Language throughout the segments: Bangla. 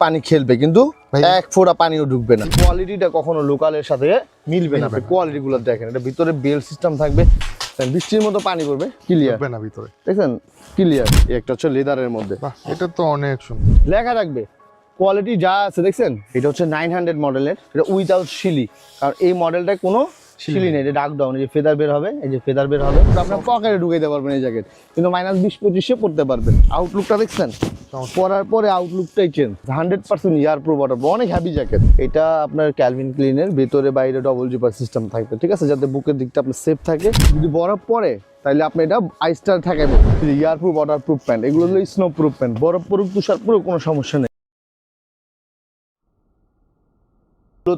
পানি খেলবে কিন্তু এক ফোঁটা পানিও ঢুকবে না। কোয়ালিটিটা কখনো লোকালের সাথে মিলবে না। কোয়ালিটি গুলো দেখেন, এটা ভিতরে বেল সিস্টেম থাকবে, বৃষ্টির মতো পানি পড়বে, ক্লিয়ার না ভিতরে দেখেন ক্লিয়ার। একটা হচ্ছে লেদারের মধ্যে, এটা তো অনেক সুন্দর লেখা থাকবে কোয়ালিটি যা আছে দেখছেন। এটা হচ্ছে 900 মডেলের, এটা উইদাউট শিলি, কারণ এই মডেলটায় কোনো শিলি নেই। এটা ডাক ডাউন, এই যে ফেদার বের হবে, এই যে ফেদার বের হবে, আপনার পকেটে ঢুকাইতে পারবেন এই জ্যাকেট, কিন্তু -20-25-এ পড়তে পারবেন। আউটলুকটা দেখছেন, পরার পরে আউটলুকটাই চেঞ্জ। 100% ইয়ার প্রুফ ওয়াটার, অনেক হ্যাভি জ্যাকেট। এটা আপনার ক্যালভিন ক্লিনের ভেতরে বাইরে ডবল জিপার সিস্টেম থাকবে, ঠিক আছে, যাতে বুকের দিকটা আপনার সেফ থাকে। যদি বরফ পড়ে তাহলে আপনি এটা আইসটার ঠেকাইবেন। ইয়ার প্রুফ ওয়াটার প্রুফ প্যান্ট, এগুলো হলো স্নো প্রুফ প্যান্ট, বরফ পড়ুক তুষার পড়ুক কোনো সমস্যা নেই।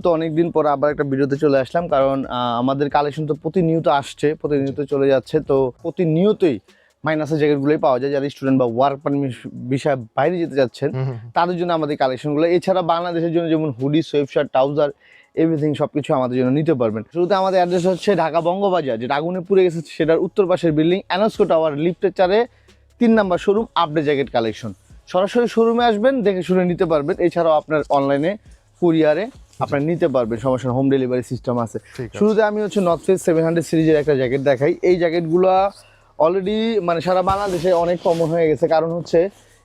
তো অনেকদিন পর আবার একটা ভিডিওতে চলে আসলাম, কারণ আমাদের কালেকশন তো প্রতিনিয়ত আসছে, প্রতিনিয়ত চলে যাচ্ছে। তো প্রতিনিয়তই মাইনাসের জ্যাকেটগুলোই পাওয়া যায়। যারা স্টুডেন্ট বা ওয়ার্ক পারমিট বিষয়ে বাইরে যেতে যাচ্ছেন তাদের জন্য আমাদের কালেকশনগুলো। এছাড়া বাংলাদেশের জন্য যেমন হুডি, সোয়েব শার্ট, ট্রাউজার, এভরিথিং সবকিছু আমাদের জন্য নিতে পারবেন। শুরুতে আমাদের অ্যাড্রেস হচ্ছে ঢাকা বঙ্গবাজার, যেটা আগুনে পুড়ে গেছে সেটার উত্তর পাশের বিল্ডিং এনস্কো টাওয়ার লিফটের 3 number showroom, update jacket collection. সরাসরি শোরুমে আসবেন, দেখে শুনে নিতে পারবেন। এছাড়াও আপনার অনলাইনে কুরিয়ারে আপনারা নিতে পারবেন, সমস্যা হোম ডেলিভারি সিস্টেম আছে। শুরুতে আমি হচ্ছে নর্থ ফেস 700 সিরিজের একটা জ্যাকেট দেখাই। এই জ্যাকেটগুলো অলরেডি মানে সারা বাংলাদেশে অনেক কমন হয়ে গেছে, কারণ হচ্ছে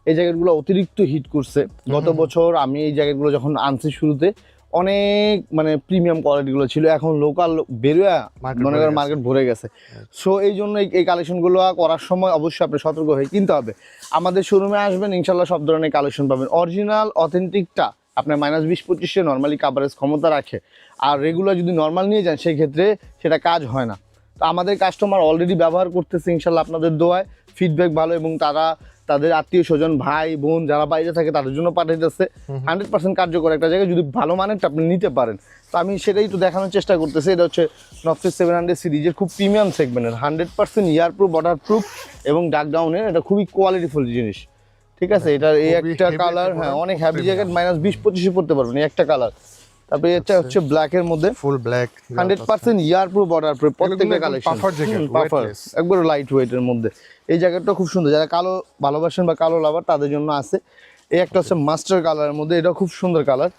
এই জ্যাকেটগুলো অতিরিক্ত হিট করছে। গত বছর আমি এই জ্যাকেটগুলো যখন আনছি শুরুতে অনেক মানে প্রিমিয়াম কোয়ালিটিগুলো ছিল, এখন লোকাল বেরোয়া মনে করেন মার্কেট ভরে গেছে। সো এই জন্য এই কালেকশনগুলো করার সময় অবশ্যই আপনি সতর্ক হয়ে কিনতে হবে। আমাদের শোরুমে আসবেন, ইনশাল্লাহ সব ধরনের কালেকশন পাবেন। অরিজিনাল অথেন্টিকটা আপনার -20-25-এ নর্মালি কাভারেজ ক্ষমতা রাখে, আর রেগুলার যদি নর্মাল নিয়ে যান সেই ক্ষেত্রে সেটা কাজ হয় না। তো আমাদের কাস্টমার অলরেডি ব্যবহার করতেছে, ইনশাল্লাহ আপনাদের দোয়ায় ফিডব্যাক ভালো, এবং তারা তাদের আত্মীয় স্বজন ভাই বোন যারা বাইরে থাকে তাদের জন্য পাঠাইতেছে। 100% কার্যকর একটা জায়গায় যদি ভালো মানেরটা আপনি নিতে পারেন। তো আমি সেটাই তো দেখানোর চেষ্টা করতেছি। এটা হচ্ছে নর্থ ফেস 700 সিরিজের খুব প্রিমিয়াম সেগমেন্টের 100% ইয়ার প্রুফ, ওয়াটার প্রুফ এবং ডাক ডাউনের, এটা খুবই কোয়ালিটিফুল জিনিস, ঠিক আছে। এটার এই একটা কালার, হ্যাঁ অনেক হ্যাভি জ্যাকেট, -20-25-এ পড়তে পারবেন এই একটা কালার। তারপরে এটা হচ্ছে ব্ল্যাকের মধ্যে full black, 100% air proof, water proof, প্রত্যেকটা কালেকশন পাফার, একবার লাইট ওয়েটের মধ্যে। এই জ্যাকেটটা খুব সুন্দর, যারা কালো ভালোবাসেন বা কালো লাভার তাদের জন্য আছে। এই একটা হচ্ছে মাস্টার কালারের মধ্যে, এটা খুব সুন্দর কালার।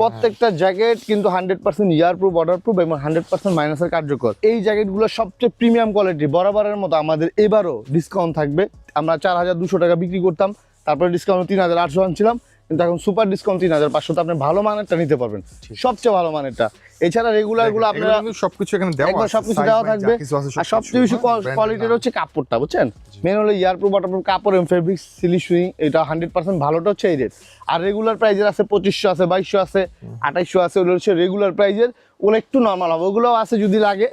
প্রত্যেকটা জ্যাকেট কিন্তু 100% ইয়ার প্রুফ, ওয়াটার প্রুফ এবং 100% মাইনাসের কার্যকর। এই জ্যাকেটগুলো সবচেয়ে প্রিমিয়াম কোয়ালিটি। বরাবরের মতো আমাদের এবারও ডিসকাউন্ট থাকবে। আমরা 4200 টাকা বিক্রি করতাম, তারপরে ডিসকাউন্ট 3800 আনছিলাম, কিন্তু এখন সুপার ডিসকাউন্ট 3500। আপনি ভালো মানেরটা নিতে পারবেন, সবচেয়ে ভালো মানেরটা। এছাড়া রেগুলার গুলো আপনারা সবকিছু এখানে দেওয়া, সবকিছু দেওয়া থাকবে। আর সবচেয়ে বেশি কোয়ালিটির হচ্ছে কাপড়টা, বুঝছেন। মেন হলো ইয়ার প্রুফ, ওয়াটার প্রুফ কাপড় এবং ফেব্রিক, সিলি সুইং, এটা 100% ভালোটা হচ্ছে এই রেট। আর রেগুলার প্রাইজের আছে 2500 আছে, 2200 আছে, 2800 আছে, ওগুলো হচ্ছে রেগুলার প্রাইজের। ওগুলো একটু নর্মাল হবে, ওগুলোও আছে, যদি লাগে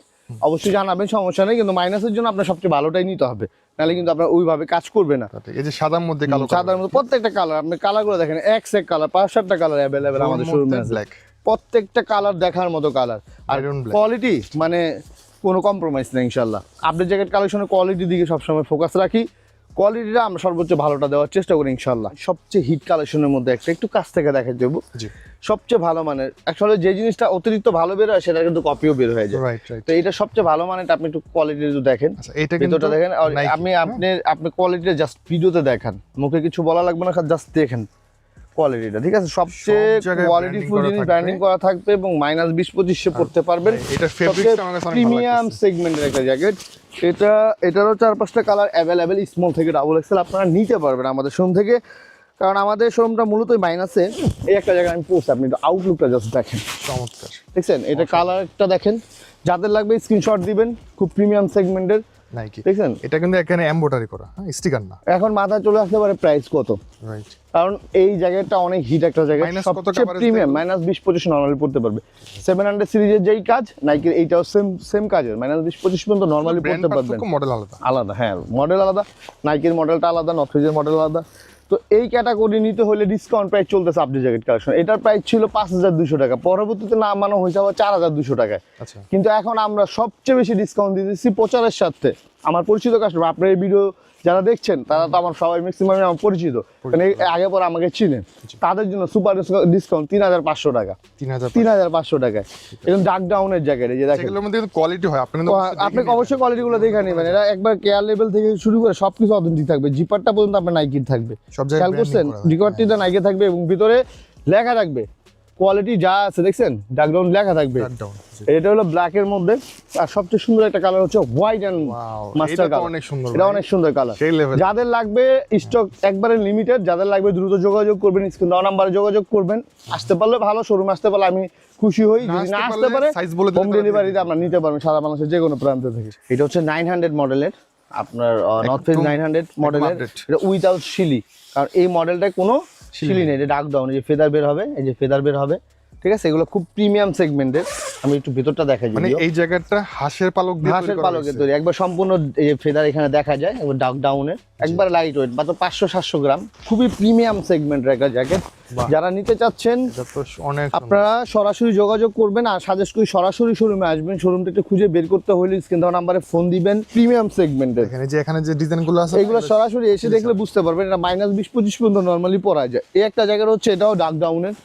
অবশ্যই জানাবেন, সমস্যা নেই। কিন্তু মাইনাসের জন্য আপনার সবচেয়ে ভালোটাই নিতে হবে, নাহলে কিন্তু আপনার ওইভাবে কাজ করবে না। এই যে সাদার মধ্যে কালো, সাদার মধ্যে প্রত্যেকটা কালার, আপনি কালারগুলো দেখেন, এক কালার 5-7টা কালার অ্যাভেলেবেল আমাদের শোরুমে আছে। প্রত্যেকটা কালার দেখার মতো কালার, আর কোয়ালিটি মানে কোনো কম্প্রোমাইজ নেই ইনশাল্লাহ। আপনি জ্যাকেট কালেকশনের কোয়ালিটির দিকে সবসময় ফোকাস রাখি, কোয়ালিটিটা আমরা সর্বোচ্চ ভালোটা দেওয়ার চেষ্টা করি ইনশাল্লাহ। সবচেয়ে হিট কালেকশনের মধ্যে একটা, একটু কাছ থেকে দেখা দেবো, সবচেয়ে ভালো মানের। অ্যাকচুয়ালি যে জিনিসটা অতিরিক্ত ভালো বের হয় সেটা কিন্তু কপিও বের হয়ে যায়। তো এটা সবচেয়ে ভালো মানেরটা আপনি একটু কোয়ালিটি দেখেন, ভিডিওটা দেখেন। আপনি কোয়ালিটিটা জাস্ট ভিডিওতে দেখান, মুখে কিছু বলা লাগবে না, জাস্ট দেখেন কোয়ালিটিটা, ঠিক আছে। সবচেয়ে কোয়ালিটিফুল জিনিস ব্র্যান্ডিং করা থাকবে এবং -20-25-এ পড়তে পারবেন। এটা ফেব্রিকটা আমার কাছে অনেক ভালো প্রিমিয়াম সেগমেন্টের একটা জ্যাকেট। এটারও 4-5টা কালার অ্যাভেলেবেল, স্মল থেকে ডাবল এক্সেল আপনারা নিতে পারবেন আমাদের শোরুম থেকে, কারণ আমাদের শোরুমটা মূলত মাইনাসে। এই একটা জায়গায় আমি পোস্ট, আপনি একটু আউটলুকটা জাস্ট দেখেন, চমৎকার, দেখছেন। এটা কালারটা দেখেন, যাদের লাগবে স্ক্রিনশট দিবেন। খুব প্রিমিয়াম সেগমেন্টের নাইকি, দেখছেন। এটা কিন্তু এখানে এমব্রয়ডারি করা, স্টিকার না। এখন মাথা চলে আসতে পারে প্রাইস কত, কারণ এই জ্যাকেটটা অনেক হিট একটা জ্যাকেট, সবচেয়ে প্রিমিয়াম। -20-25 নরমালি পড়তে পারবে। 700 সিরিজের যেই কাজ, নাইকির এইটাও সেম কাজের, -20-25 পর্যন্ত নরমালি পড়তে পারবেন। মডেল আলাদা, হ্যাঁ মডেল আলাদা, নাইকির মডেলটা আলাদা, নর্থ ফেজের মডেল আলাদা। তো এই ক্যাটাগরি নিতে হলে ডিসকাউন্ট প্রাইস চলতেছে আপডেট জ্যাকেট কালেকশন। এটার প্রাইস ছিল 5200 টাকা, পরবর্তীতে নামানো হয়েছে আবার 4200 টাকায়। কিন্তু এখন আমরা সবচেয়ে বেশি ডিসকাউন্ট দিতেছি প্রচারের সাথে আমার পরিচিত কাস্টমার। আপনার এই ভিডিও যারা দেখছেন তারা তো আমার সবাই ম্যাক্সিমাম আমার পরিচিত, মানে আগে পরে আমাকে চিনেন। তাদের জন্য সুপার ডিসকাউন্ট 3,500 টাকা, 3,500 টাকায়। এরকম ডার্ক ডাউনের জ্যাকেট, এই যে দেখেন, এগুলোর মধ্যে কিন্তু কোয়ালিটি হয়, আপনি অবশ্যই কোয়ালিটি গুলো দেখে নেবেন। এরা একবার কেয়ার লেভেল থেকে শুরু করে সবকিছু অথেন্টিক থাকবে। জিপারটা পর্যন্ত আপনার নাইকির থাকবে, সব জায়গায় খেয়াল করছেন? জিপারটিটা নাইকে থাকবে এবং ভিতরে লেখা থাকবে কোয়ালিটি যা আছে, দেখছেন ডার্ক ডাউন লেখা থাকবে। এটা হলো ব্ল্যাক এর মধ্যে, আর সবচেয়ে সুন্দর একটা কালার হচ্ছে হোয়াইট এন্ড মাস্টার কালার। অনেক সুন্দর, এটা অনেক সুন্দর কালার। যাদের লাগবে স্টক একবারে লিমিটেড, যাদের লাগবে দ্রুত যোগাযোগ করবেন, স্ক্রিন দেওয়া নাম্বারে যোগাযোগ করবেন। আসতে পারলে ভালো, শোরুমে আসতে পারলে আমি খুশি হই। যদি না আসতে পারে হোম ডেলিভারিতে আপনারা নিতে পারবেন সারা বাংলাদেশের যে কোনো প্রান্ত থেকে। এটা হচ্ছে 900 মডেলের, আপনার নর্থ ফেস 900 মডেলের, এটা উইদাউট শিলি, কারণ এই মডেলটা কোনো শিলি নেই। এটা ডার্ক ডাউন, এই যে ফেদার বের হবে, এই যে ফেদার বের হবে, ঠিক আছে? এগুলো খুব প্রিমিয়াম সেগমেন্টের। আমি একটু ভিতরটা দেখাই, মানে এই জায়গাটা হাঁসের পালক দিয়ে হাঁসের পালকের তৈরি, একবার সম্পূর্ণ এই যে ফেদার এখানে দেখা যায়, একবার ডার্ক ডাউনের, একবার লাইট ওয়েট, মাত্র 500-700 গ্রাম। খুবই প্রিমিয়াম সেগমেন্টের একটা জ্যাকেট। যারা নিতে চাচ্ছেন আপনারা সরাসরি যোগাযোগ করবেন, আর সাজেস্ট করি সরাসরি শোরুমে আসবেন। শোরুম থেকে খুঁজে বের করতে হলে স্ক্রিন দেওয়া নাম্বারে ফোন দিবেন। প্রিমিয়াম সেগমেন্টের এখানে যে ডিজাইনগুলো আছে এগুলো সরাসরি এসে দেখলে বুঝতে পারবেন। এটা -20-25 পর্যন্ত নরমালি পরা যায়। এই একটা জ্যাকেট হচ্ছে, এটাও ডার্ক ডাউনের,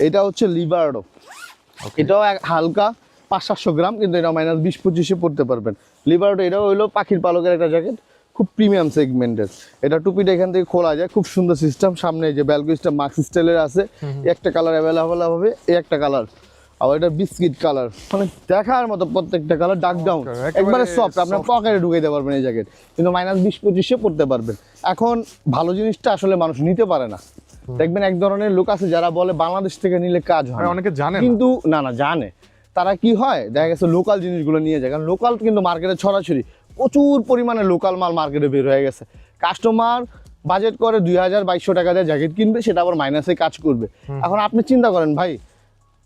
এটা হচ্ছে লিবার্ডো, এটাও হালকা 500-700 গ্রাম, কিন্তু এটা -20-25-এ পড়তে পারবেন। লিবার্ডো এটাও হইলো পাখির পালকের একটা জ্যাকেট, খুব প্রিমিয়াম সেগমেন্টের। এটা টুপিটা এখান থেকে খোলা যায়, খুব সুন্দর সিস্টেম। সামনে যে ব্যালকুইসটা মাক্স স্টাইলের আছে, একটা কালার অ্যাভেলেবল হবে, এই একটা কালার, আর এটা বিস্কিট কালার, মানে দেখার মতো প্রত্যেকটা কালার। ডার্ক ডাউন একবারে সফট, আপনার পকেটে ঢুকাইতে পারবেন এই জ্যাকেট, কিন্তু -20-25-এ পড়তে পারবেন। এখন ভালো জিনিসটা আসলে মানুষ নিতে পারে না। দেখবেন এক ধরনের লোক আছে যারা বলে বাংলাদেশ থেকে নিলে কাজ হয়, অনেকে জানে কিন্তু না জানে। তারা কি হয়, দেখা গেছে লোকাল জিনিসগুলো নিয়ে যায়, কারণ লোকাল কিন্তু মার্কেটে ছড়াছড়ি প্রচুর পরিমাণে লোকাল মাল মার্কেটে বের হয়ে গেছে। কাস্টমার বাজেট করে 2,000-2,200 টাকা দিয়ে জ্যাকেট কিনবে, সেটা আবার মাইনাসে কাজ করবে। এখন আপনি চিন্তা করেন ভাই,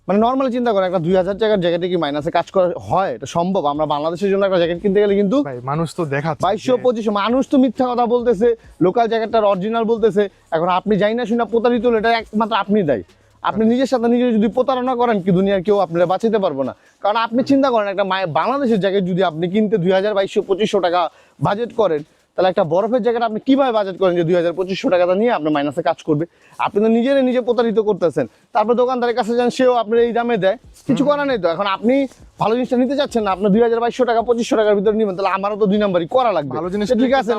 মানে নর্মালি চিন্তা করেন, একটা 2,000 টাকার জ্যাকেটে কি মাইনাসে কাজ করা হয়? এটা সম্ভব? আমরা বাংলাদেশের জন্য একটা জ্যাকেট কিনতে গেলে কিন্তু মানুষ তো দেখাচ্ছে 2200-2500, মানুষ তো মিথ্যা কথা বলতেছে, লোকাল জ্যাকেটটার অরিজিনাল বলতেছে। এখন আপনি যাই না শুনে প্রতারিত হলে এটা একমাত্র আপনি দায়ী। আপনি নিজের সাথে নিজে যদি প্রতারণা করেন, কি দুনিয়ার কেউ আপনারা বাঁচাতে পারবো না। কারণ আপনি চিন্তা করেন, একটা বাংলাদেশের জ্যাকেট যদি আপনি কিনতে 2,000-2,200-2,500 টাকা বাজেট করেন, তাহলে একটা বরফের জ্যাকেট আপনি কিভাবে বাজেট করেন যে 2,000-2,500 টাকাটা নিয়ে আপনার মাইনাসে কাজ করবে? আপনি তো নিজে প্রতারিত করতেছেন। তারপর দোকানদারের কাছে যান, সেও আপনার এই দামে দেয়, কিছু করার নেই তো। এখন আপনি ভালো জিনিসটা নিতে চাচ্ছেন না, আপনার 2,200 টাকা 2,500 টাকার ভিতরে নেবেন, তাহলে আমারও তো 2 নাম্বারই করা লাগবে। ভালো জিনিস ঠিক আছে,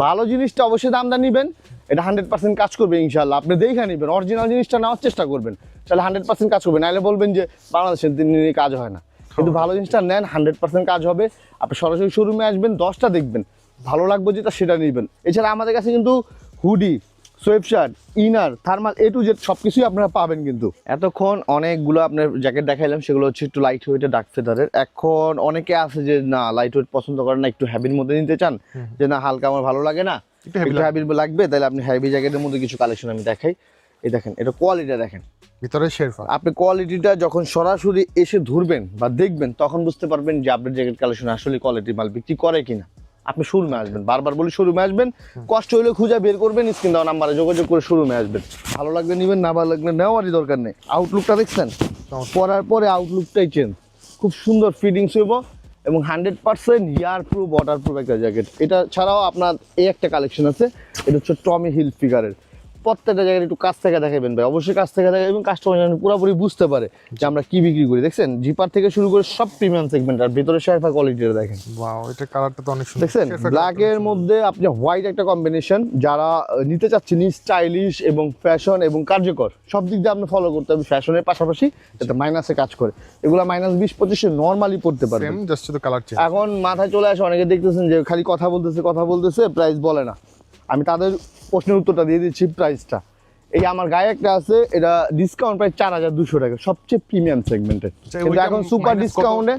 ভালো জিনিসটা অবশ্যই দামটা নিবেন, এটা 100% কাজ করবে ইনশাল্লাহ। আপনি দেখে নিবেন, অরিজিনাল জিনিসটা নেওয়ার চেষ্টা করবেন, তাহলে 100% কাজ করবে। নাহলে বলবেন যে বাংলাদেশের কাজ হয় না। কিন্তু ভালো জিনিসটা নেন, 100% কাজ হবে। আপনি সরাসরি শোরুমে আসবেন, 10টা দেখবেন, ভালো লাগবে যেটা সেটা নেবেন। এছাড়া আমাদের কাছে কিন্তু hoodie, sweatshirt, inner, thermal, A to Z সবকিছুই আপনারা পাবেন। কিন্তু এতক্ষণ অনেকগুলো আপনার জ্যাকেট দেখাইলাম, সেগুলো হচ্ছে একটু লাইট ওয়েটের ডার্ক ফেদারের। এখন অনেকে আছে যে না লাইট ওয়েট পছন্দ করেন না, একটু হ্যাভির মধ্যে নিতে চান, যে না হালকা আমার ভালো লাগে না, একটু হ্যাভি লাগবে, তাহলে আপনি হ্যাভি জ্যাকেটের মধ্যে কিছু কালেকশন আমি দেখাই। এই দেখেন, এটা কোয়ালিটিটা দেখেন, ভিতরে শেরফা। আপনি কোয়ালিটিটা যখন সরাসরি এসে ধরবেন বা দেখবেন, তখন বুঝতে পারবেন যে আপনার জ্যাকেট কালেকশন আসলে কোয়ালিটি মাল বিক্রি করে কিনা। আপনি শোরুমে আসবেন, বারবার বলি শোরুমে আসবেন, কষ্ট হলে খুঁজে বের করবেন, স্ক্রিন দেওয়া নাম্বারে যোগাযোগ করে শোরুমে আসবেন। ভালো লাগবে নিবেন, না ভালো লাগলে নেওয়ারই দরকার নেই। আউটলুকটা দেখছেন, পরার পরে আউটলুকটাই চেঞ্জ, খুব সুন্দর ফিটিংস হইব এবং 100% ইয়ার প্রুফ, ওয়াটার প্রুফ একটা জ্যাকেট। এটা ছাড়াও আপনার এই একটা কালেকশন আছে, এটা হচ্ছে টমি হিলফিগারের। প্রত্যেকটা জায়গায় একটু কাছ থেকে দেখাবেন ভাই, অবশ্যই কাছ থেকে দেখাবেন, কাস্টমার যেন পুরোপুরি বুঝতে পারে যে আমরা কি বিক্রি করি। দেখছেন, জিপার থেকে শুরু করে সব প্রিমিয়াম সেগমেন্ট, আর ভিতরে শেরফা কোয়ালিটিটা দেখেন। ওয়াও, এটা কালারটা তো অনেক সুন্দর। দেখছেন, ব্ল্যাক এর মধ্যে আপনি হোয়াইট একটা কম্বিনেশন। যারা নিতে চাচ্ছেন স্টাইলিশ এবং ফ্যাশন এবং কার্যকর, সব দিক দিয়ে আপনি ফলো করতে হবে, ফ্যাশনের পাশাপাশি যাতে মাইনাসে কাজ করে। এগুলো -20-25-এ নর্মালি পড়তে পারবেন। সেম, জাস্ট তো কালার চেঞ্জ। এখন মাথায় চলে আসে, অনেকে দেখতেছেন যে খালি কথা বলতেছে, প্রাইস বলে না। আমি তাদের প্রশ্নের উত্তরটা দিয়ে দিচ্ছি, প্রাইসটা এই আমার গায়ে একটা আছে, এটা ডিসকাউন্ট প্রায় 4,200 টাকা, সবচেয়ে প্রিমিয়াম সেগমেন্টের। কিন্তু এখন সুপার ডিসকাউন্টে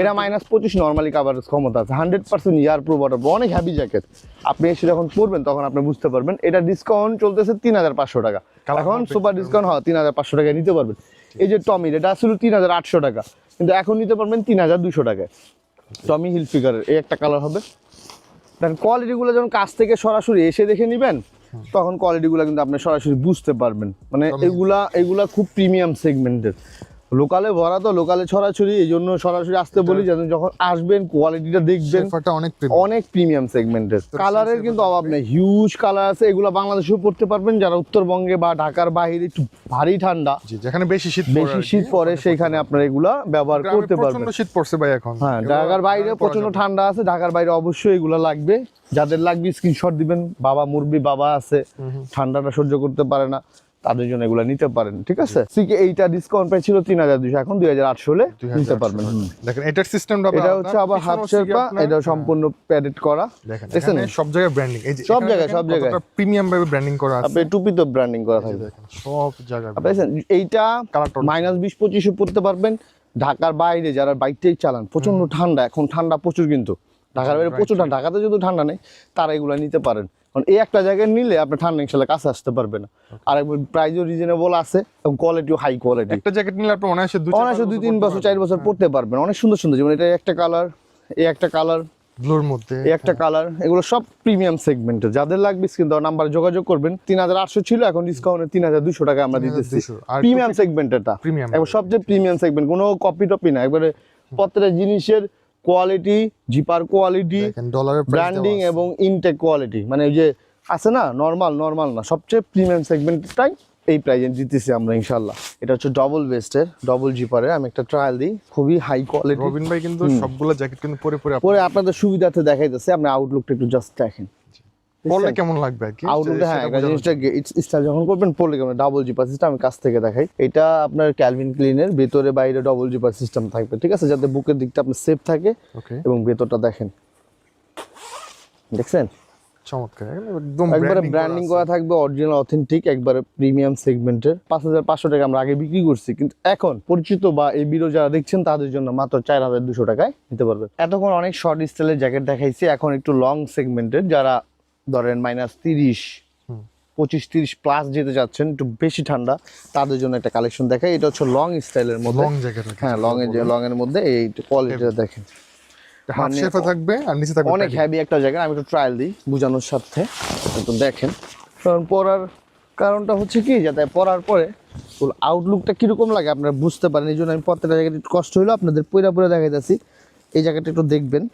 এটা -25 নর্মালি কাভারেজ ক্ষমতা আছে, 100% ইয়ার প্রুফ, ওয়াটার প্রুফ, অনেক হেভি জ্যাকেট। আপনি এসে যখন পরবেন তখন আপনি বুঝতে পারবেন। এটা ডিসকাউন্ট চলতেছে 3,500 টাকা, এখন সুপার ডিসকাউন্ট হয় 3,500 টাকায় নিতে পারবেন। এই যে টমির, এটা আসলে 3,800 টাকা, কিন্তু এখন নিতে পারবেন 3,200 টাকায়। টমি হিলফিগারের এই একটা কালার হবে। দেন কোয়ালিটিগুলো যখন কাছ থেকে সরাসরি এসে দেখে নেবেন, তখন কোয়ালিটিগুলো কিন্তু আপনি সরাসরি বুঝতে পারবেন। মানে এগুলা খুব প্রিমিয়াম সেগমেন্টের। লোকালে ভরা তো, লোকালে ছড়াছড়ি, এই জন্য সরাসরি আসতে বলি যেন যখন আসবেন কোয়ালিটিটা দেখবেন। শেরপাটা অনেক অনেক প্রিমিয়াম সেগমেন্টের, কালারের কিন্তু অভাব নেই, হিউজ কালার আছে। এগুলো বাংলাদেশেও পড়তে পারবেন যারা উত্তরবঙ্গে বা ঢাকার বাইরে একটু ভারী ঠান্ডা, যেখানে বেশি শীত পড়ে সেখানে আপনারা এগুলা ব্যবহার করতে পারবেন। প্রচন্ড শীত পড়ছে ভাই এখন। হ্যাঁ, ঢাকার বাইরে প্রচন্ড ঠান্ডা আছে, ঢাকার বাইরে অবশ্যই এগুলা লাগবে। যাদের লাগবে স্ক্রিনশট দিবেন, বাবা মুরব্বি বাবা আছে, ঠান্ডাটা সহ্য করতে পারে না, তাদের জন্য এগুলা নিতে পারেন। ঠিক আছে, সিকে এইটা ডিসকাউন্ট প্রাইস ছিল 3200, এখন 2800 হলে নিতে পারবেন। দেখেন এটার সিস্টেমটা এটা হচ্ছে আবার হাফ শেরপা, এটা সম্পূর্ণ প্যাডেড করা। দেখেন এখানে সব জায়গায় ব্র্যান্ডিং, এই যে সব জায়গায় প্রিমিয়াম ভাবে ব্র্যান্ডিং করা আছে। আপনি টুপি তো ব্র্যান্ডিং করা থাকবে, দেখেন সব জায়গায়। আপনি এইটা -20-25 পড়তে পারবেন। ঢাকার বাইরে যারা বাইকটাই চালান, প্রচন্ড ঠান্ডা, এখন ঠান্ডা প্রচুর, কিন্তু ঢাকার বাইরে প্রচুর ঠান্ডা, ঢাকাতে যদি ঠান্ডা নেই তারা এগুলো নিতে পারেন। কারণ এই একটা জায়গায় নিলে আপনি ঠান্ডা ইনশাল্লাহ কাছে আসতে পারবে না। আর প্রাইসও রিজনেবল আছে এবং কোয়ালিটিও হাই কোয়ালিটি। একটা জ্যাকেট নিলে আপনি অনায়াসে 2-3 বছর 4 বছর পড়তে পারবেন। অনেক সুন্দর সুন্দর, যেমন এটা একটা কালার, এই একটা কালার, ব্লুর মধ্যে এই একটা কালার, এগুলো সব প্রিমিয়াম সেগমেন্টের। যাদের লাগবে স্ক্রিন দেওয়া নাম্বারে যোগাযোগ করবেন। 3800 ছিল, এখন ডিসকাউন্টে 3200 টাকা আমরা দিতেছি। প্রিমিয়াম সেগমেন্টেরটা এবং সবচেয়ে প্রিমিয়াম সেগমেন্ট, কোনো কপি টপি না, একবারে প্রত্যেকটা জিনিসের কোয়ালিটি, জিপার কোয়ালিটি, ব্র্যান্ডিং এবং ইনটেক কোয়ালিটি, মানে ওই যে আছে না নরমাল না, সবচেয়ে প্রিমিয়াম সেগমেন্টটাই এই প্রাইজে দিতেছি আমরা ইনশাআল্লাহ। এটা হচ্ছে ডবল ভেস্টের, ডবল জিপারের, আমি একটা ট্রায়াল দিই, খুবই হাই কোয়ালিটি। রবিন ভাই কিন্তু সবগুলো জ্যাকেট কিন্তু পরে আপনাদের সুবিধাতে দেখাইতেছে। আপনি আউটলুকটা একটু জাস্ট দেখেন, পরলে কেমন লাগবে আর কি আউটলুকটা। হ্যাঁ, একটা জিনিসটা স্টাইল যখন করবেন পরলে কেমন, ডাবল জিপার সিস্টেম আমি কাছ থেকে দেখাই। এটা আপনার ক্যালভিন ক্লিনের ভেতরে বাইরে ডবল জিপার সিস্টেম থাকবে। ঠিক আছে, যাতে বুকের দিকটা আপনার সেফ থাকে এবং ভেতরটা দেখেন, দেখছেন চমৎকার, একদম একবারে ব্র্যান্ডিং করা থাকবে, অরিজিনাল অথেন্টিক, একবারে প্রিমিয়াম সেগমেন্টের। 5500 টাকা আমরা আগে বিক্রি করছি, কিন্তু এখন পরিচিত বা এই ভিডিও যারা দেখছেন তাদের জন্য মাত্র 4200 টাকায় নিতে পারবেন। এতক্ষণ অনেক শর্ট স্টাইলের জ্যাকেট দেখাইছি, এখন একটু লং সেগমেন্টের, যারা ধরেন -30, 25-30 প্লাস যেতে যাচ্ছেন, একটু বেশি ঠান্ডা, তাদের জন্য একটা কালেকশন দেখাই। এটা হচ্ছে লং স্টাইলের মধ্যে, লং জ্যাকেট। হ্যাঁ, লং এর মধ্যে এই কোয়ালিটিটা দেখেন, হাফ শেরপা থাকবে আর নিচে থাকবে অনেক হেভি একটা জায়গা। আমি একটু ট্রায়াল দিই বোঝানোর সাথে, তো দেখেন। কারণ পরার কারণটা হচ্ছে কি, যাতে পরার পরে আউটলুকটা কিরকম লাগে আপনারা বুঝতে পারেন, এই জন্য আমি প্রত্যেকটা জ্যাকেট একটু কষ্ট হইলো আপনাদের পরে দেখাইতেছি। এই জ্যাকেটটা একটু দেখবেন,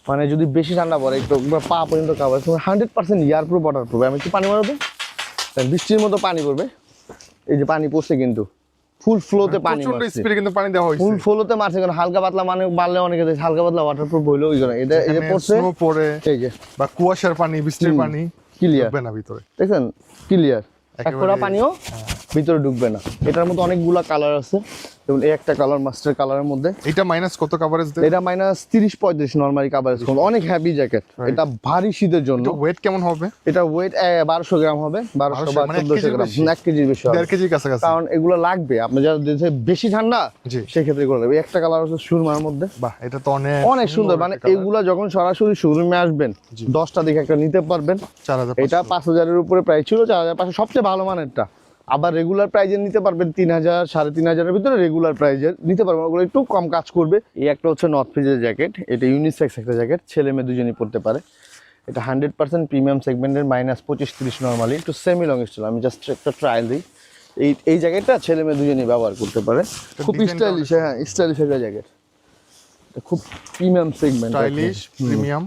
মানে যদি বেশি ঠান্ডা পড়ে একটু পা পর্যন্ত cover, 100% air proof, water proof. আমি একটু পানি মারবো, বৃষ্টির মতো পানি পড়বে, এই যে পানি পড়ছে কিন্তু ফুল ফ্লোতে পানি মারছে, স্পিডে কিন্তু পানি দেওয়া হইছে, ফুল ফ্লোতে মারছে। কারণ হালকা পাতলা মানে মারলে অনেকে দেখে হালকা পাতলা ওয়াটারপ্রুফ হইলো, ওই জন্য এটা এই যে পড়ছে, স্নো পড়ে, এই যে বা কুয়াশার পানি, বৃষ্টির পানি ক্লিয়ার ঢুকবে না ভিতরে, দেখেন ক্লিয়ার, এক ফোঁটা পানিও ভিতরে ঢুকবে না। এটার মধ্যে অনেকগুলা কালার আছে, যেমন এই একটা কালার মাস্টার কালারের মধ্যে। এটা মাইনাস কত কভারেজ দেয়? এটা -30-35 নরমালি কভারেজ, অনেক হেভি জ্যাকেট। এটা ভারী শীতের জন্য। ওয়েট কেমন হবে? এটা ওয়েট 1200 গ্রাম হবে, 1200 বা 1400 গ্রাম, 1 কেজির বেশি হবে, 1.5 কেজির কাছাকাছি। কারণ এগুলো লাগবে আপনার যারা দেশে বেশি ঠান্ডা, সেই ক্ষেত্রে এগুলো লাগবে। একটা কালার আছে সুরমার মধ্যে, বাহ, এটা তো অনেক সুন্দর। মানে এগুলা যখন সরাসরি শোরুমে আসবেন 10টা দেখে একটা নিতে পারবেন। 4000, এটা 5000 এর উপরে প্রাইস ছিল, 4500 সবচেয়ে ভালো মানেরটা। আবার রেগুলার প্রাইজে নিতে পারবেন 3000, 3500 এর ভিতরে রেগুলার প্রাইজে নিতে পারবেন, ওগুলো একটু কম কাজ করবে। এই একটা হচ্ছে নর্থ ফেজের জ্যাকেট, এটা ইউনিসেক্স একটা জ্যাকেট, ছেলে মেয়ে দুজনেই পরতে পারে। এটা 100% প্রিমিয়াম সেগমেন্টের, -25-30 নরমালি, একটু সেমি লং স্টাইল। আমি জাস্ট একটা ট্রায়াল দিই। এই জ্যাকেটটা ছেলে মেয়ে দুজনেই ব্যবহার করতে পারে, খুব স্টাইলিশ। হ্যাঁ, স্টাইলিশ একটা জ্যাকেট, এটা খুব প্রিমিয়াম সেগমেন্ট, স্টাইলিশ প্রিমিয়াম।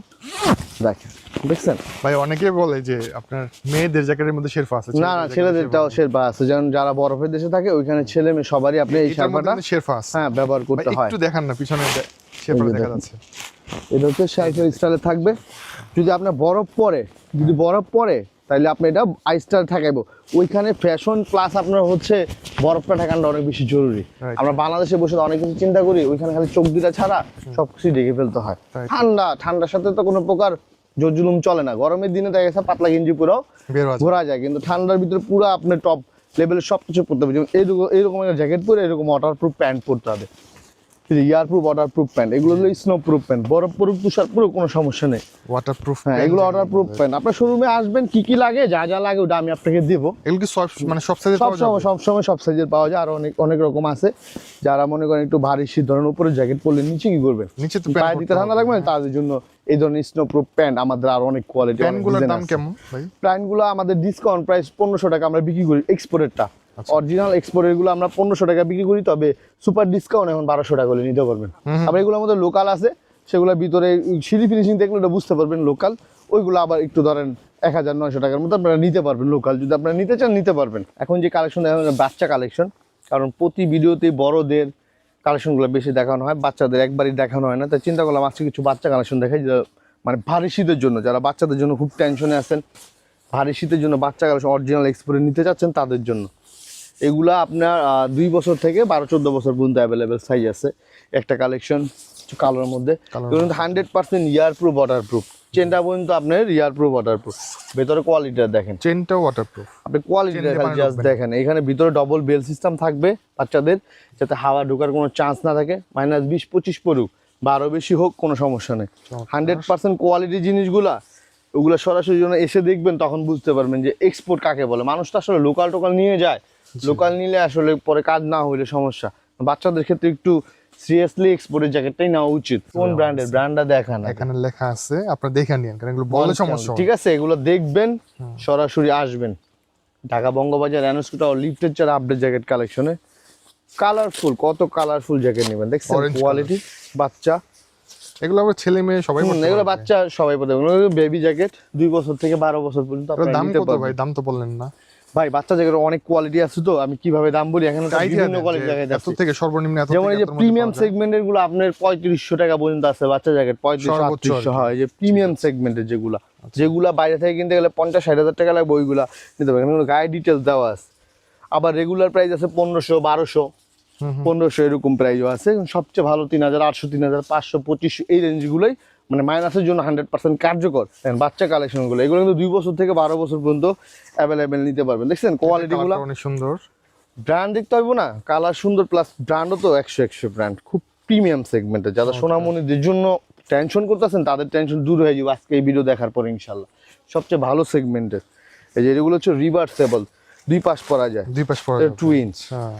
দেখেন, দেখছেন ভাই, অনেকে বলে যে আপনার মেয়েদের জ্যাকেটের মধ্যে শেরপা আছে। না, ছেলেদেরটাও শেরপা আছে, যেমন যারা বরফের দেশে থাকে ওইখানে ছেলে মেয়ে সবারই আপনি এই শেরপাটা শেরপা আছে, হ্যাঁ, ব্যবহার করতে হয়। একটু দেখান না, পিছনে শেরপা দেখা যাচ্ছে। এটা হচ্ছে শেরপা স্টাইলে থাকবে। যদি আপনার বরফ পড়ে তাহলে আপনি এটা আইসটা ঠেকাইবো, ওইখানে ফ্যাশন প্লাস আপনার হচ্ছে বরফটা ঠেকানোটা অনেক বেশি জরুরি। আমরা বাংলাদেশে বসে অনেক কিছু চিন্তা করি, ওইখানে খালি চোখ দুটা ছাড়া সবকিছু ঢেকে ফেলতে হয়। ঠান্ডার সাথে তো কোনো প্রকার জোর জুলুম চলে না। গরমের দিনে দেখা গেছে পাতলা গেঞ্জি পুরো ঘোরা যায়, কিন্তু ঠান্ডার ভিতরে পুরো আপনার টপ লেভেলের সবকিছু পরতে হবে। যেমন এইরকম একটা জ্যাকেট পরে এরকম ওয়াটারপ্রুফ প্যান্ট পরতে হবে, ইয়ার প্রুফ ওয়াটারপ্রুফ প্যান্ট। এগুলো হলো স্নো প্রুফ প্যান্ট, বরফ প্রুফ, তুষার প্রুফ, কোনো সমস্যা নেই, ওয়াটারপ্রুফ। হ্যাঁ, এগুলো ওয়াটারপ্রুফ প্যান্ট। আপনার শোরুমে আসবেন, কি লাগে, যা লাগে ওটা আমি আপনাকে দেবো। এগুলো কি সব সাইজের পাওয়া যাবে? সবসময় সব সাইজের পাওয়া যায়, আর অনেক রকম আছে। যারা মনে করেন একটু ভারী শীত ধরেন, উপরে জ্যাকেট পরলে নিচে কি করবেন, নিচে তো পায়ে দিতে ঠান্ডা লাগবে, তাদের জন্য এই ধরনের স্নো প্রুফ প্যান্ট আমাদের আর অনেক কোয়ালিটি। প্যান্টগুলোর দাম কেমন ভাই? প্যান্টগুলো আমাদের ডিসকাউন্ট প্রাইস 1500 টাকা আমরা বিক্রি করি, এক্সপোর্টেরটা। অরিজিনাল এক্সপোর্টের গুলো আমরা 1500 টাকা বিক্রি করি, তবে সুপার ডিসকাউন্ট এখন 1200 টাকা করে নিতে পারবেন। আবার এগুলোর মধ্যে লোকাল আছে, সেগুলোর ভিতরে সিঁড়ি ফিনিশিং দেখলে ওটা বুঝতে পারবেন লোকাল। ওইগুলো আবার একটু ধরেন 1900 টাকার মতো আপনারা নিতে পারবেন লোকাল, যদি আপনারা নিতে চান নিতে পারবেন। এখন যে কালেকশন দেখা যায় বাচ্চা কালেকশন, কারণ প্রতি ভিডিওতে বড়দের কালেকশনগুলো বেশি দেখানো হয়, বাচ্চাদের একবারই দেখানো হয় না। তাই চিন্তা করলাম আজকে কিছু বাচ্চা কালেকশন দেখাই, মানে ভারী শীতের জন্য, যারা বাচ্চাদের জন্য খুব টেনশনে আছেন, ভারী শীতের জন্য বাচ্চা কালেকশন অরিজিনাল এক্সপোর্টে নিতে চাচ্ছেন তাদের জন্য। এগুলা আপনার 2 বছর থেকে 12-14 বছর পর্যন্ত অ্যাভেলেবেল সাইজ আছে। একটা কালেকশন কালোর মধ্যে 100% ইয়ার প্রুফ ওয়াটার প্রুফ, চেনটা পর্যন্ত আপনার ইয়ার প্রুফ ওয়াটার প্রুফ। ভেতরে কোয়ালিটিটা দেখেন, চেনটাও ওয়াটারপ্রুফ, আপনি কোয়ালিটিটা জাস্ট দেখেন। এখানে ভিতরে ডবল বেল সিস্টেম থাকবে বাচ্চাদের, যাতে হাওয়া ঢোকার কোনো চান্স না থাকে। -20-25 পড়ুক বা আরও বেশি হোক, কোনো সমস্যা নেই। 100% কোয়ালিটি জিনিসগুলা, ওগুলো সরাসরি জন্য এসে দেখবেন, তখন বুঝতে পারবেন যে এক্সপোর্ট কাকে বলে। মানুষ তো আসলে লোকাল টোকাল নিয়ে যায়, লোকাল নিলে আসলে পরে কাজ না হইলে সমস্যা। বাচ্চাদের ক্ষেত্রে একটু সিরিয়াসলি এক্সপোর্টের জ্যাকেটটাই নেওয়া উচিত। কোন ব্র্যান্ডের, ব্র্যান্ডটা দেখান, এখানে লেখা আছে, আপনারা দেখে নিন, কারণ এগুলো বলে সমস্যা। ঠিক আছে, এগুলো দেখবেন, সরাসরি আসবেন ঢাকা বঙ্গবাজার এনএসকুটা লিফটের চার আপডেট জ্যাকেট কালেকশনে। কালারফুল, কত কালারফুল জ্যাকেট নেবেন দেখছেন, কোয়ালিটি। বাচ্চা এগুলো আবার ছেলে মেয়ে সবাই পড়তে পারবে, এগুলো বাচ্চা সবাই পড়তে পারবে। বেবি জ্যাকেট 2 বছর থেকে 12 বছর পর্যন্ত আপনারা দাম নিতে কত পারবেন। ভাই? দাম তো বললেন না ভাই, বাচ্চা জ্যাকেটের অনেক কোয়ালিটি আছে, তো আমি কিভাবে দাম বলি, এখানে তো বিভিন্ন কোয়ালিটি জ্যাকেট এত আছে। থেকে সর্বনিম্ন এত, যেমন এই যে প্রিমিয়াম সেগমেন্টের গুলো আপনার 3500 টাকা পর্যন্ত আছে বাচ্চা জ্যাকেট, 3500-3800 হয়। যে প্রিমিয়াম সেগমেন্টের যেগুলা বাইরে থেকে কিনতে গেলে 50-60 টাকা লাগবে, ওইগুলা নিতে পারবেন। এখানে গায়ে ডিটেলস দেওয়া আছে। আবার রেগুলার প্রাইস আছে 1500-1200-1500 এরকম প্রাইসও আছে। সবচেয়ে ভালো 3800, 3500, 2500 এই রেঞ্জগুলোই মানে মাইনাসের জন্য 100% কার্যকর। বাচ্চা কালেকশনগুলো এগুলো কিন্তু 2 বছর থেকে 12 বছর পর্যন্ত অ্যাভেলেবেল নিতে পারবেন। দেখছেন কোয়ালিটিগুলো অনেক সুন্দর। ব্র্যান্ড দেখতে হবে না, কালার সুন্দর, প্লাস ব্র্যান্ডও তো 100 ব্র্যান্ড, খুব প্রিমিয়াম সেগমেন্টে। যারা সোনামণিদের জন্য টেনশন করতেছেন, তাদের টেনশন দূর হয়ে যাবে আজকে এই ভিডিও দেখার পর ইনশাল্লাহ। সবচেয়ে ভালো সেগমেন্টের এই যে এগুলো হচ্ছে রিভার্সেবল, 2 পাশ পরা যায়, 2 পাশ পরা যায়, টুইন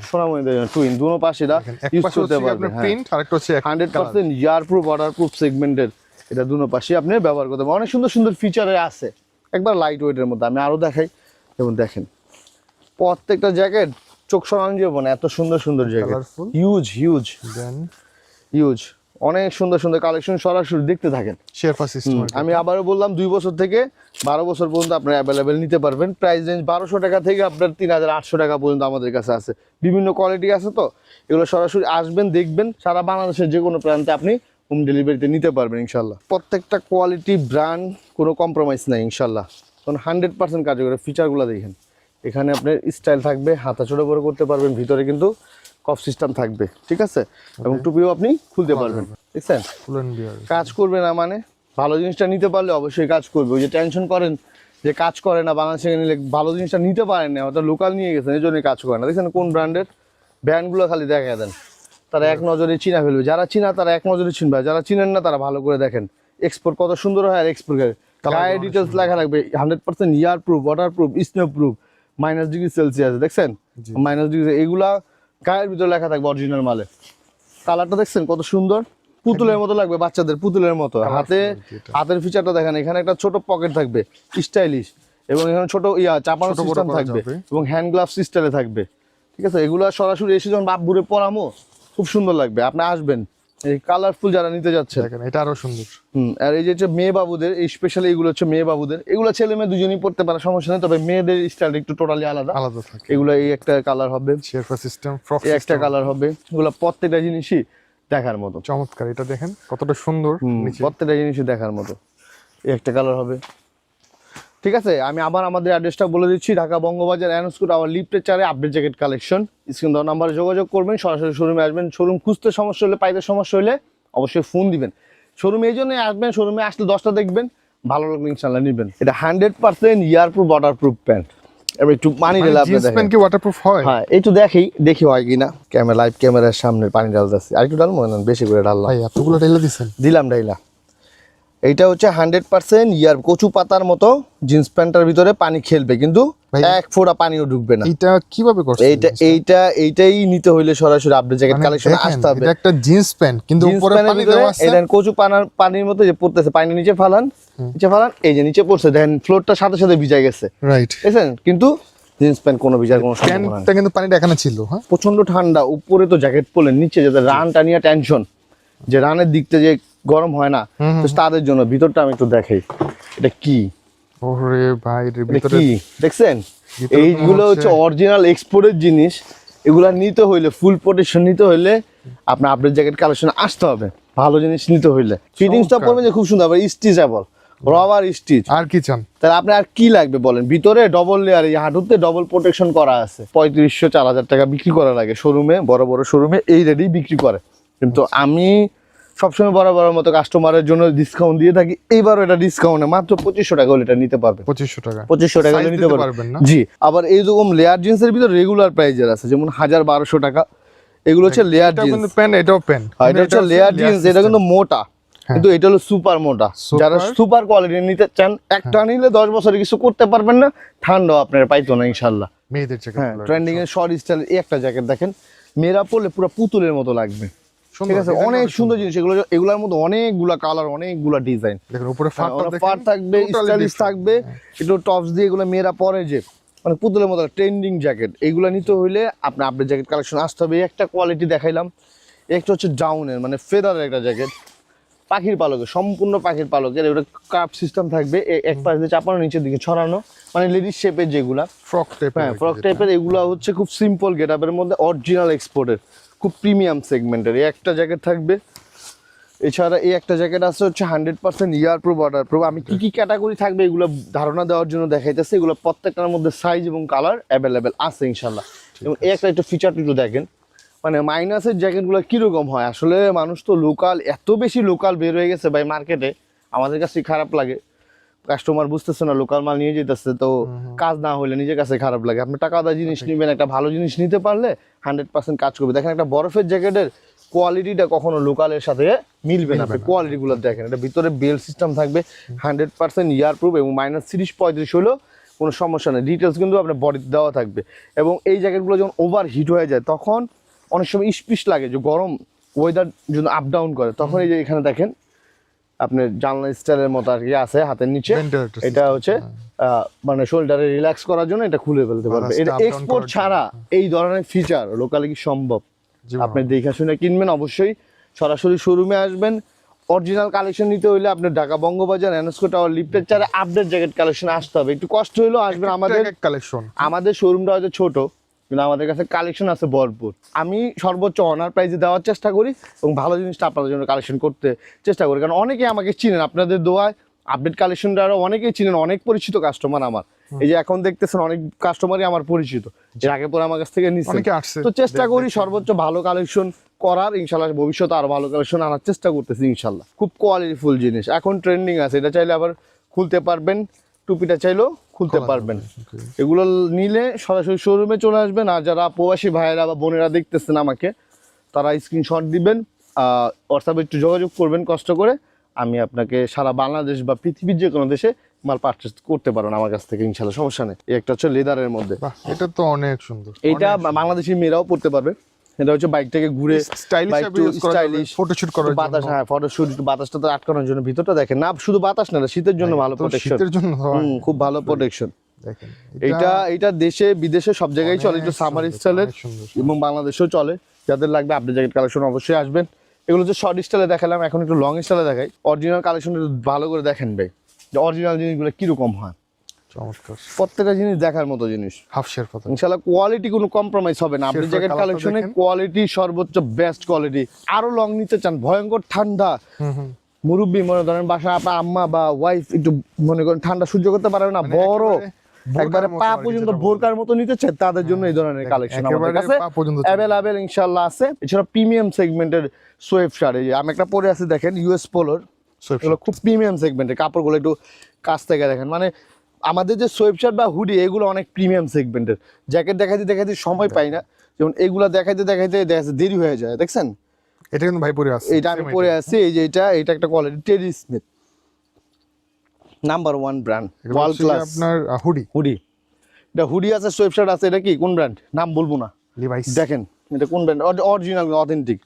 সোনামণিদের জন্য টুইন, দুনো পাশে এটা ইউজ করতে পারবেন। প্রিন্ট আরেকটা হচ্ছে 100% ইয়ার প্রুফ ওয়াটার প্রুফ সেগমেন্টের, এটা দুনো পাশে আপনি ব্যবহার করতে পারবেন। অনেক সুন্দর সুন্দর ফিচারে আছে, একবার লাইট ওয়েটের মধ্যে। আমি আরো দেখাই, যেমন দেখেন প্রত্যেকটা জ্যাকেট চোখ সরানো যাবে না, এত সুন্দর সুন্দর জ্যাকেট, হিউজ হিউজ হিউজ, অনেক সুন্দর সুন্দর কালেকশন। সরাসরি দেখতে থাকেন। শেরপা সিস্টেম, আমি আবারও বললাম 2 বছর থেকে 12 বছর পর্যন্ত আপনারা অ্যাভেলেবেল নিতে পারবেন। প্রাইস রেঞ্জ 1200 টাকা থেকে আপনার 3800 টাকা পর্যন্ত আমাদের কাছে আছে। বিভিন্ন কোয়ালিটি আছে, তো এগুলো সরাসরি আসবেন, দেখবেন। সারা বাংলাদেশের যে কোনো প্রান্তে আপনি হোম ডেলিভারিতে নিতে পারবেন ইনশাল্লাহ। প্রত্যেকটা কোয়ালিটি ব্র্যান্ড, কোনো কম্প্রোমাইজ নাই ইনশাল্লাহ। কারণ 100% কার্যকরী। ফিচারগুলো দেখেন, এখানে আপনার স্টাইল থাকবে, হাতা ছোট বড় করতে পারবেন, ভিতরে কিন্তু কফ সিস্টেম থাকবে, ঠিক আছে, এবং টুপিও আপনি খুলতে পারবেন। দেখছেন, কাজ করবে না মানে ভালো জিনিসটা নিতে পারলে অবশ্যই কাজ করবে। ওই যে টেনশন করেন যে কাজ করে না, বাংলাদেশে নিলে ভালো জিনিসটা নিতে পারেন না, ওটা লোকাল নিয়ে গেছেন, এই জন্যই কাজ করে না। দেখছেন কোন ব্র্যান্ডের, ব্র্যান্ডগুলো খালি দেখা দেন, তারা এক নজরে চিনা ফেলবে। যারা চিনা তারা এক নজরে চিনবে, যারা চিনেন না তারা ভালো করে দেখেন। এক্সপোর্ট কত সুন্দর হয়, আর এক্সপোর্ট গায়ে ডিটেলস লেখা থাকবে, 100% air proof, water proof, snow proof, -°C দেখছেন, -°C এগুলা গায়ের ভিতরে লেখা থাকবে অরিজিনাল মালে। কালারটা দেখছেন কত সুন্দর, পুতুলের মতো লাগবে, বাচ্চাদের পুতুলের মতো। হাতের ফিচারটা দেখেন, এখানে একটা ছোট পকেট থাকবে স্টাইলিশ, এবং এখানে ছোট চাপানো সিস্টেম থাকবে, এবং হ্যান্ড গ্লাভস স্টাইলে থাকবে, ঠিক আছে। এগুলো সরাসরি এসে যখন বাপবুরে পরামো খুব সুন্দর লাগবে। আপনি আসবেন, এই কালারফুল যারা নিতে যাচ্ছে, এটা আরো সুন্দর। আর এই যে হচ্ছে মেয়ে বাবুদের, এই স্পেশালি এগুলো হচ্ছে মেয়ে বাবুদের। এগুলো ছেলে মেয়ে দুজনেই পড়তে পারে, সমস্যা নেই, তবে মেয়েদের স্টাইলটা একটু টোটালি আলাদা আলাদা থাকে। এগুলো এই একটা কালার হবে, শেরপা সিস্টেম, এই একটা কালার হবে। এগুলো প্রত্যেকটা জিনিসই দেখার মতো, চমৎকার। এটা দেখেন কতটা সুন্দর, প্রত্যেকটা জিনিসই দেখার মতো। এই একটা কালার হবে, ঠিক আছে। আমি আবার আমাদের অ্যাড্রেসটা বলে দিচ্ছি, ঢাকা বঙ্গবাজার এনএসকুট আওয়ার লিফটের 4 আপডেট জ্যাকেট কালেকশন। স্ক্রিন দেওয়া নাম্বারে যোগাযোগ করবেন, সরাসরি শোরুমে আসবেন। শোরুম খুঁজতে সমস্যা হলে, পাইতে সমস্যা হলে অবশ্যই ফোন দিবেন। শোরুমে এই জন্যই আসবেন, শোরুমে আসলে 10টা দেখবেন, ভালো লাগলে ইনশাআল্লাহ নিবেন। এটা 100% air proof water proof pant. এবার একটু পানি ঢেলে আপনি দেখেন, প্যান্ট কি ওয়াটারপ্রুফ হয়? হ্যাঁ, একটু দেখি হয় কিনা। ক্যামেরা, লাইভ ক্যামেরার সামনে পানি ঢালতেছি, আর একটু ঢালবো না, বেশি করে ঢাললাম। ভাই এতগুলো ঢেলে দিবেন? দিলাম ঢাইলা। এইটা হচ্ছে 100% ইয়ার কচু পাতার মতো জিন্স প্যান্টের ভিতরে পানি খেলবে, কিন্তু এক ফোঁটা পানিও ঢুকবে না। এটা কিভাবে করছেন? এইটাই নিতে হইলে সরাসরি আপডেট জ্যাকেট কালেকশনে আসতে হবে। এটা একটা জিন্স প্যান্ট, কিন্তু উপরে পানি দেওয়া আছে। এটা কচু পানির মতো যে পড়তেছে, পানি নিচে ফালান, এই যে নিচে পড়ছে, দেখেন ফ্লোরটা সাথে সাথে ভিজে গেছে, রাইট, দেখেন, কিন্তু জিন্স প্যান্ট কোনো ভিজার কোনো সম্ভাবনা নেই। প্যান্টটা কিন্তু পানিটা এখানে ছিল, হ্যাঁ প্রচন্ড ঠান্ডা, উপরে তো জ্যাকেট পরলেন, নিচে যাতে রান টানিয়া টেনশন, যে রানের দিকতে যে গরম হয় না, তো তাদের জন্য। ভিতরটা আমি একটু দেখাই, এটা কি, ওরে ভাই এর এটা ভিতরে কি দেখছেন? ভিতরে এইগুলো হচ্ছে অরিজিনাল এক্সপোর্টের জিনিস। এগুলা নিতে হইলে, ফুল প্রোটেকশন নিতে হইলে আপনার আপডেট জ্যাকেট কালেকশন আসতে হবে। ভালো জিনিস নিতে হইলে ফিটিংসটা পড়বে যে খুব সুন্দর, আবার স্টিচেবল, রবার স্টিচ। আর কি চান? তাহলে আপনার আর কি লাগবে বলেন? ভিতরে ডবল লেয়ার, এই হাঁটুতে ডবল প্রোটেকশন করা আছে। 3500-4000 টাকা বিক্রি করা লাগে শোরুমে, বড় বড় শোরুমে এই রেডি বিক্রি করে। কিন্তু আমি সবসময় বড় মতো কাস্টমারের জন্য ডিসকাউন্ট দিয়ে থাকি। এইবারও এটা ডিসকাউন্টে মাত্র 2500 টাকা হলে এটা নিতে পারবে। 2500 টাকা 2500 টাকা হলে Size নিতে দিতে পারবেন পারবেন না? জি। আবার এইরকম লেয়ার জিন্সের ভিতর রেগুলার প্রাইজের আছে, যেমন 1200 টাকা। এগুলো হচ্ছে লেয়ার এটা জিন্স। কিন্তু প্যান্ট, এটাও প্যান্ট, এটা হচ্ছে লেয়ার জিন্স, এটা কিন্তু মোটা, কিন্তু এটা হলো সুপার মোটা। Super? যারা সুপার কোয়ালিটি নিতে চান, একটা নিলে 10 বছরে কিছু করতে পারবেন না, ঠান্ডা আপনার পাইতো না ইনশাল্লাহ। মেয়েদের জ্যাকেট। হ্যাঁ, ট্রেন্ডিং এর শর্ট স্টাইল এই একটা জ্যাকেট দেখেন, মেয়েরা পরলে পুরো পুতুলের মতো লাগবে। ঠিক আছে, অনেক সুন্দর জিনিস এগুলো। এগুলোর মধ্যে অনেকগুলা কালার, অনেকগুলা ডিজাইন। দেখেন উপরে ফাটটা দেখেন, ফার থাকবে, স্টাইলিশ থাকবে, একটু টপস দিয়ে এগুলো মেয়েরা পরে যে মানে পুতুলের মতো ট্রেন্ডিং জ্যাকেট। এগুলো নিতে হইলে আপনার আপডেট জ্যাকেট কালেকশন আসতে হবে। এই একটা কোয়ালিটি দেখাইলাম, একটা হচ্ছে ডাউনের মানে ফেদারের একটা জ্যাকেট, পাখির পালকে, সম্পূর্ণ পাখির পালকের। ওটা কাপ সিস্টেম থাকবে, এক পাশ দিয়ে চাপানো, নিচের দিকে ছড়ানো, মানে লেডিস শেপের যেগুলা ফ্রক টাইপের। হ্যাঁ ফ্রক টাইপের। এগুলো হচ্ছে খুব সিম্পল গেটআপের মধ্যে, অরিজিনাল এক্সপোর্টের, খুব প্রিমিয়াম সেগমেন্টের। এই একটা জ্যাকেট থাকবে। এছাড়া এই একটা জ্যাকেট আছে হচ্ছে 100% ইয়ার প্রুফ, ওয়াটার প্রুফ। আমি কি কি ক্যাটাগরি থাকবে এগুলো ধারণা দেওয়ার জন্য দেখাইতেছি। এগুলো প্রত্যেকটার মধ্যে সাইজ এবং কালার অ্যাভেলেবেল আছে ইনশাল্লাহ। এবং এই একটা একটু ফিচার একটু দেখেন, মানে মাইনাসের জ্যাকেটগুলো কীরকম হয় আসলে। মানুষ তো লোকাল, এত বেশি লোকাল বের হয়ে গেছে ভাই মার্কেটে, আমাদের কাছে খারাপ লাগে। কাস্টমার বুঝতেছে না, লোকাল মাল নিয়ে যেতেছে, তো কাজ না হলে নিজের কাছে খারাপ লাগে। আপনি টাকাদার জিনিস নেবেন, একটা ভালো জিনিস নিতে পারলে 100% কাজ করবে। দেখেন একটা বরফের জ্যাকেটের কোয়ালিটিটা কখনো লোকালের সাথে মিলবে না। আপনি কোয়ালিটিগুলো দেখেন, এটা ভিতরে বেল সিস্টেম থাকবে, 100% ইয়ার প্রুফ, এবং -30-35 হলেও কোনো সমস্যা নেই। ডিটেলস কিন্তু আপনার বডিতে দেওয়া থাকবে। এবং এই জ্যাকেটগুলো যখন ওভার হিট হয়ে যায়, তখন অনেক সময় স্পিস লাগে, যে গরম ওয়েদার যদি আপ ডাউন করে, তখন এই যে এখানে দেখেন আপনার জানলা স্টাইলের মতো আর কি আছে হাতের নিচে। Ventilator এটা হচ্ছে মানে শোল্ডারে রিল্যাক্স করার জন্য এটা খুলে ফেলতে পারবে। এটা up down এক্সপোর্ট করার ছাড়া এই ধরনের ফিচার লোকালে কি সম্ভব? জি আপনি দেখে শুনে কিনবেন, অবশ্যই সরাসরি শোরুমে আসবেন। অরিজিনাল কালেকশন নিতে হইলে আপনার ঢাকা বঙ্গবাজার এনএসকো টাওয়ার লিফটের 4 আপডেট জ্যাকেট কালেকশন আসতে হবে। একটু কষ্ট হইলেও আসবেন। কালেকশন, আমাদের শোরুমটা হয়তো ছোট, কিন্তু আমাদের কাছে কালেকশন আছে ভরপুর। আমি সর্বোচ্চ অনার প্রাইসে দেওয়ার চেষ্টা করি এবং ভালো জিনিসটা আপনাদের জন্য কালেকশন করতে চেষ্টা করি। কারণ অনেকেই আমাকে চিনেন, আপনাদের দোয়ায় আপডেট কালেকশনটা আরও অনেকেই চিনেন, অনেক পরিচিত কাস্টমার আমার। এই যে এখন দেখতেছেন অনেক কাস্টমারই আমার পরিচিত, যে আগে পরে আমার কাছ থেকে নিচ্ছেন। তো চেষ্টা করি সর্বোচ্চ ভালো কালেকশন করার, ইনশাল্লাহ ভবিষ্যতে আরো ভালো কালেকশন আনার চেষ্টা করতেছি ইনশাল্লাহ। খুব কোয়ালিটিফুল জিনিস এখন ট্রেন্ডিং আছে, এটা চাইলে আবার খুলতে পারবেন, টুপিটা চাইলেও খুলতে পারবেন। এগুলো নিলে সরাসরি শোরুমে চলে আসবেন। আর যারা প্রবাসী ভাইয়েরা বা বোনেরা দেখতেছেন আমাকে, তারা স্ক্রিনশট দিবেন, হোয়াটসঅ্যাপে একটু যোগাযোগ করবেন কষ্ট করে। আমি আপনাকে সারা বাংলাদেশ বা পৃথিবীর যে কোনো দেশে মাল পারচেজ করতে পারেন আমার কাছ থেকে ইনশাল্লাহ, সমস্যা নেই। এই একটা হচ্ছে লেদারের মধ্যে, এটা তো অনেক সুন্দর। এটা বাংলাদেশি মেয়েরাও পড়তে পারবে। এটা হচ্ছে বাইকটাকে ঘুরে স্টাইলিশ ফটোশুট করার জন্য, বাতাস, হ্যাঁ ফটোশুট, বাতাসটা তো আটকানোর জন্য। ভিতরটা দেখেন না, শুধু বাতাস না, শীতের জন্য ভালো প্রোটেকশন, শীতের জন্য খুব ভালো প্রোটেকশন। দেখেন এটা দেশে বিদেশে সব জায়গায় চলে, একটু সামার স্টাইলের, এবং বাংলাদেশেও চলে। যাদের লাগবে আপডেট জ্যাকেট কালেকশন অবশ্যই আসবেন। এগুলো হচ্ছে শর্ট স্টাইলে দেখালাম, এখন একটু লং স্টাইলে দেখাই। অরিজিনাল কালেকশন ভালো করে দেখেন ভাই, যে অরিজিনাল জিনিসগুলো কিরকম হয়। চমৎকার, প্রত্যেকটা জিনিস দেখার মতো জিনিস। হাফ শের কথা ইনশাআল্লাহ কোয়ালিটি কোনো কম্প্রোমাইজ হবে না। আপনি জ্যাকেট কালেকশনে কোয়ালিটি সর্বোচ্চ বেস্ট কোয়ালিটি। আরো লং নিতে চান, ভয়ঙ্কর ঠান্ডা, মুরব্বী মনে করেন বাসায় আপনার আম্মা বা ওয়াইফ একটু মনে করেন ঠান্ডা সহ্য করতে পারবে না, বড় একবারে পা পর্যন্ত বোরকার মতো নিতে চায়, তাদের জন্য এই ধরনের কালেকশন আমাদের কাছে অ্যাভেলেবেল ইনশাআল্লাহ আছে। এছাড়া প্রিমিয়াম সেগমেন্টের সোয়েব শার্ট, এই যে আমি একটা পরে আছি দেখেন, ইউএস পোলোর, এগুলো খুব প্রিমিয়াম সেগমেন্টের কাপড়গুলো, একটু কাছ থেকে দেখেন। মানে আমাদের যে সোয়েব শার্ট বা হুডি, এগুলো অনেক প্রিমিয়াম সেগমেন্টের। জ্যাকেট দেখাইতে সময় পাই না, যেমন এগুলো দেখাইতে দেখা যাচ্ছে দেরি হয়ে যায়। দেখছেন এটা কিন্তু ভাই পরে আছে, এটা আমি পরে আছি। এই যে এটা একটা quality, Terry Smith number 1 brand, world class. আপনার হুডি এটা হুডি আছে, সোয়েব শার্ট আছে। এটা কি কোন ব্র্যান্ড নাম বলবো না, লিভাইস। দেখেন এটা কোন brand, original authentic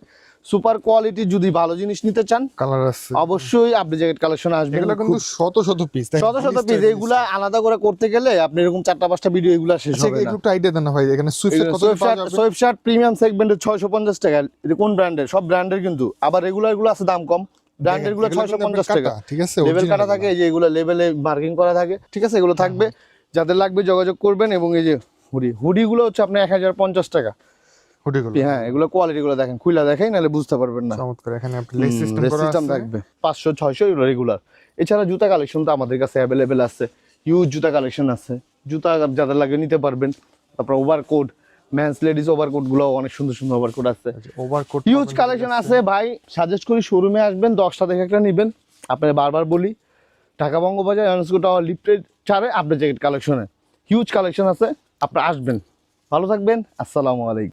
super quality যদি ভালো জিনিস নিতে চান কালার আছে অবশ্যই আপনি জ্যাকেট কালেকশনে আসবেন। এগুলো কিন্তু শত শত পিস শত শত পিস, এগুলা আলাদা করে করতে গেলে আপনি এরকম 4টা 5টা ভিডিও এগুলা শেষ আচ্ছা হবে না। একটু আইডিয়া দেন না ভাই, এখানে সুইফট কত পাওয়া যাবে? সুইফট শার্ট প্রিমিয়াম সেগমেন্টের 650 টাকা। এটা কোন ব্র্যান্ডের? সব ব্র্যান্ডের কিন্তু, আবার রেগুলার গুলো আছে দাম কম, ব্র্যান্ডের গুলো 650 টাকা। ঠিক আছে, লেভেল কাটা থাকে, এই যে এগুলো লেভেলে মার্কিং করা থাকে, ঠিক আছে, এগুলো থাকবে। যাদের লাগবে যোগাযোগ করবেন। এবং এই যে হুডি গুলো হচ্ছে আপনার 1050 টাকা। হুডিগুলো হ্যাঁ, এগুলো কোয়ালিটি গুলো দেখেন, খুইলা দেখাই নাহলে বুঝতে পারবেন না। চমৎকার, এখানে আপনি লেস সিস্টেম করা সিস্টেম আছে থাকবে 500 600 এগুলো রেগুলার। এছাড়া জুতা কালেকশন তো আমাদের কাছে অ্যাভেলেবেল আছে, হিউজ জুতা কালেকশন আছে। জুতা যাদের লাগে নিতে পারবেন। তারপর ওভারকোট, মেন্স লেডিস ওভারকোট গুলো অনেক সুন্দর সুন্দর ওভারকোট আছে, ওভারকোট হিউজ কালেকশন আছে ভাই। সাজেস্ট করি শোরুমে আসবেন, 10টা দেখে একটা নেবেন। আপনাদের বারবার বলি, Dhaka Bangabazar UNESCO tower lifted 4-এ আপনার জ্যাকেট কালেকশনে হিউজ কালেকশন আছে, আপনারা আসবেন। ভালো থাকবেন, আসসালামু আলাইকুম।